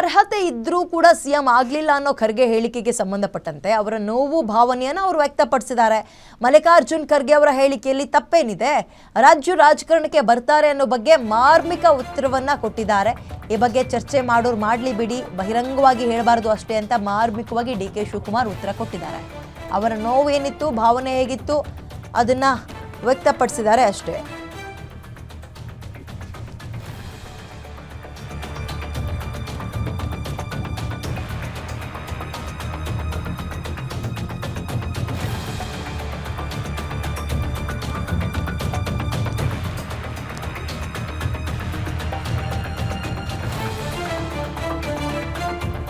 ಅರ್ಹತೆ ಇದ್ರೂ ಕೂಡ ಸಿಎಂ ಆಗಲಿಲ್ಲ ಅನ್ನೋ ಖರ್ಗೆ ಹೇಳಿಕೆಗೆ ಸಂಬಂಧಪಟ್ಟಂತೆ ಅವರ ನೋವು ಭಾವನೆಯನ್ನು ಅವರು ವ್ಯಕ್ತಪಡಿಸಿದ್ದಾರೆ. ಮಲ್ಲಿಕಾರ್ಜುನ್ ಖರ್ಗೆ ಅವರ ಹೇಳಿಕೆಯಲ್ಲಿ ತಪ್ಪೇನಿದೆ, ರಾಜ್ಯ ರಾಜಕಾರಣಕ್ಕೆ ಬರ್ತಾರೆ ಅನ್ನೋ ಬಗ್ಗೆ ಮಾರ್ಮಿಕ ಉತ್ತರವನ್ನ ಕೊಟ್ಟಿದ್ದಾರೆ. ಈ ಬಗ್ಗೆ ಚರ್ಚೆ ಮಾಡೋರು ಮಾಡ್ಲಿ ಬಿಡಿ, ಬಹಿರಂಗವಾಗಿ ಹೇಳಬಾರದು ಅಷ್ಟೇ ಅಂತ ಮಾರ್ಮಿಕವಾಗಿ ಡಿ ಕೆ ಶಿವಕುಮಾರ್ ಉತ್ತರ ಕೊಟ್ಟಿದ್ದಾರೆ. ಅವರ ನೋವು ಏನಿತ್ತು, ಭಾವನೆ ಹೇಗಿತ್ತು ಅದನ್ನ ವ್ಯಕ್ತಪಡಿಸಿದ್ದಾರೆ ಅಷ್ಟೇ.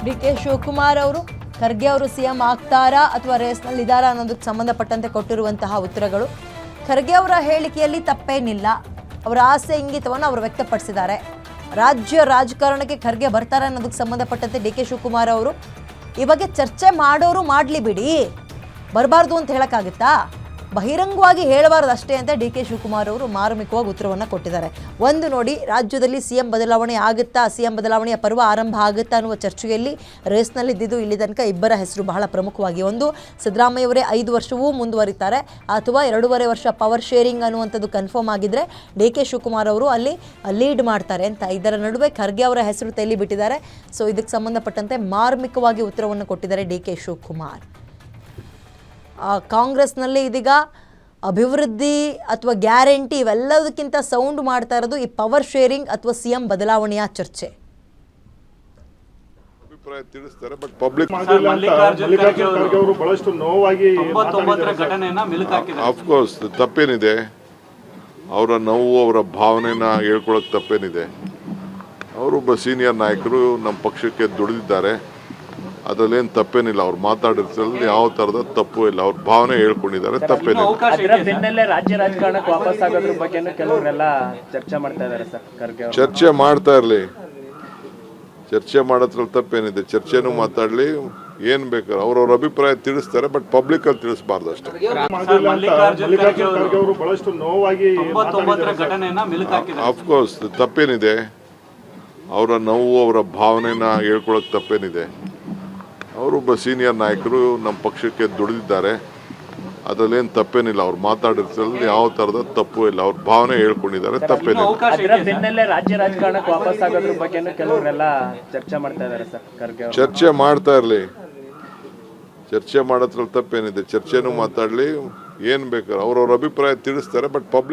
ಡಿ ಕೆ ಶಿವಕುಮಾರ್ ಅವರು ಖರ್ಗೆ ಅವರು ಸಿಎಂ ಆಗ್ತಾರಾ ಅಥವಾ ರೇಸ್ನಲ್ಲಿದ್ದಾರಾ ಅನ್ನೋದಕ್ಕೆ ಸಂಬಂಧಪಟ್ಟಂತೆ ಕೊಟ್ಟಿರುವಂತಹ ಉತ್ತರಗಳು. ಖರ್ಗೆ ಅವರ ಹೇಳಿಕೆಯಲ್ಲಿ ತಪ್ಪೇನಿಲ್ಲ, ಅವರ ಆಸೆ ಇಂಗಿತವನ್ನು ಅವರು ವ್ಯಕ್ತಪಡಿಸಿದ್ದಾರೆ. ರಾಜ್ಯ ರಾಜಕಾರಣಕ್ಕೆ ಖರ್ಗೆ ಬರ್ತಾರೆ ಅನ್ನೋದಕ್ಕೆ ಸಂಬಂಧಪಟ್ಟಂತೆ ಡಿ ಕೆ ಶಿವಕುಮಾರ್ ಅವರು ಈ ಬಗ್ಗೆ ಚರ್ಚೆ ಮಾಡೋರು ಮಾಡಲಿ ಬಿಡಿ, ಬರಬಾರ್ದು ಅಂತ ಹೇಳೋಕ್ಕಾಗುತ್ತಾ, ಬಹಿರಂಗವಾಗಿ ಹೇಳಬಾರ್ದು ಅಷ್ಟೇ ಅಂತ ಡಿ ಕೆ ಶಿವಕುಮಾರ್ ಅವರು ಮಾರ್ಮಿಕವಾಗಿ ಉತ್ತರವನ್ನು ಕೊಟ್ಟಿದ್ದಾರೆ. ಒಂದು ನೋಡಿ, ರಾಜ್ಯದಲ್ಲಿ ಸಿಎಂ ಬದಲಾವಣೆ ಆಗುತ್ತಾ, ಸಿಎಂ ಬದಲಾವಣೆಯ ಪರ್ವ ಆರಂಭ ಆಗುತ್ತಾ ಅನ್ನುವ ಚರ್ಚೆಯಲ್ಲಿ ರೇಸ್ನಲ್ಲಿದ್ದು ಇಲ್ಲಿ ತನಕ ಇಬ್ಬರ ಹೆಸರು ಬಹಳ ಪ್ರಮುಖವಾಗಿ. ಒಂದು, ಸಿದ್ದರಾಮಯ್ಯವರೇ 5 ವರ್ಷವೂ ಮುಂದುವರಿತಾರೆ ಅಥವಾ 2.5 ವರ್ಷ ಪವರ್ ಶೇರಿಂಗ್ ಅನ್ನುವಂಥದ್ದು ಕನ್ಫರ್ಮ್ ಆಗಿದ್ರೆ ಡಿ ಕೆ ಶಿವಕುಮಾರ್ ಅವರು ಅಲ್ಲಿ ಲೀಡ್ ಮಾಡ್ತಾರೆ ಅಂತ. ಇದರ ನಡುವೆ ಖರ್ಗೆ ಅವರ ಹೆಸರು ತೇಲಿ ಬಿಟ್ಟಿದ್ದಾರೆ. ಸೊ ಇದಕ್ಕೆ ಸಂಬಂಧಪಟ್ಟಂತೆ ಮಾರ್ಮಿಕವಾಗಿ ಉತ್ತರವನ್ನು ಕೊಟ್ಟಿದ್ದಾರೆ ಡಿ ಕೆ ಶಿವಕುಮಾರ್. ಕಾಂಗ್ರೆಸ್ನಲ್ಲಿ ಇದೀಗ ಅಭಿವೃದ್ಧಿ ಅಥವಾ ಗ್ಯಾರಂಟಿ ಇವೆಲ್ಲದಕ್ಕಿಂತ ಸೌಂಡ್ ಮಾಡ್ತಾ ಇರೋದು ಈ ಪವರ್ ಶೇರಿಂಗ್ ಅಥವಾ ಸಿಎಂ ಬದಲಾವಣೆಯ ಚರ್ಚೆ. ಅಭಿಪ್ರಾಯ ತಿಳಿಸ್ತಾರೆ, ಬಟ್ ಪಬ್ಲಿಕ್ ಆಫ್ಕೋರ್ಸ್ ತಪ್ಪೇನಿದೆ, ಅವರ ನೋವು ಅವರ ಭಾವನೆನ ಹೇಳ್ಕೊಳಕ್ ತಪ್ಪೇನಿದೆ. ಅವರೊಬ್ಬ ಸೀನಿಯರ್ ನಾಯಕರು ನಮ್ಮ ಪಕ್ಷಕ್ಕೆ ದುಡಿದಿದ್ದಾರೆ, ಅದರಲ್ಲೇನು ತಪ್ಪೇನಿಲ್ಲ. ಅವ್ರು ಮಾತಾಡಿದ್ರಲ್ಲಿ ಯಾವ ತರದ ತಪ್ಪು ಇಲ್ಲ, ಅವ್ರ ಭಾವನೆ ಹೇಳ್ಕೊಂಡಿದ್ದಾರೆ, ತಪ್ಪೇನಿಲ್ಲ. ರಾಜ್ಯ ರಾಜಕಾರಣಕ್ಕೆ ವಾಪಸ್ ಆಗೋದ್ರ ಬಗ್ಗೆ ಕೆಲವರೆಲ್ಲ ಚರ್ಚೆ ಮಾಡ್ತಾ ಇದ್ದಾರೆ ಸರ್. ಖರ್ಗೆ ಚರ್ಚೆ ಮಾಡ್ತಾ ಇರಲಿ, ಚರ್ಚೆ ಮಾಡೋದ್ರಲ್ಲಿ ತಪ್ಪೇನಿದೆ. ಚರ್ಚೆನೂ ಮಾತಾಡ್ಲಿ, ಏನ್ ಬೇಕಾದ್ರೆ ಅವ್ರವ್ರ ಅಭಿಪ್ರಾಯ ತಿಳಿಸ್ತಾರೆ, ಬಟ್ ಪಬ್ಲಿಕ್ ಅಲ್ಲಿ ತಿಳಿಸಬಾರ್ದು ಅಷ್ಟೇ. ಆಫ್ಕೋರ್ಸ್ ತಪ್ಪೇನಿದೆ, ಅವರ ನೋವು ಅವರ ಭಾವನೆನ ಹೇಳ್ಕೊಳಕ್ ತಪ್ಪೇನಿದೆ. ಅವರೊಬ್ಬ ಸೀನಿಯರ್ ನಾಯಕರು ನಮ್ಮ ಪಕ್ಷಕ್ಕೆ ದುಡಿದಿದ್ದಾರೆ, ಅದರಲ್ಲೇನು ತಪ್ಪೇನಿಲ್ಲ. ಅವ್ರು ಮಾತಾಡಿದ್ರಲ್ಲಿ ಯಾವ ತರದ ತಪ್ಪು ಇಲ್ಲ, ಅವ್ರ ಭಾವನೆ ಹೇಳ್ಕೊಂಡಿದ್ದಾರೆ, ತಪ್ಪೇನಿಲ್ಲ. ರಾಜ್ಯ ರಾಜಕಾರಣಕ್ಕೆ ವಾಪಸ್ ಆಗೋದ್ರ ಬಗ್ಗೆ ಕೆಲವರೆಲ್ಲ ಚರ್ಚೆ ಮಾಡ್ತಾ ಇದ್ದಾರೆ ಸರ್. ಖರ್ಗೆ ಚರ್ಚೆ ಮಾಡ್ತಾ ಇರಲಿ, ಚರ್ಚೆ ಮಾಡೋದ್ರಲ್ಲಿ ತಪ್ಪೇನಿದೆ. ಚರ್ಚೆನೂ ಮಾತಾಡ್ಲಿ, ಏನ್ ಬೇಕಾದ್ರೆ ಅವ್ರವ್ರ ಅಭಿಪ್ರಾಯ ತಿಳಿಸ್ತಾರೆ, ಬಟ್ ಪಬ್ಲಿಕ್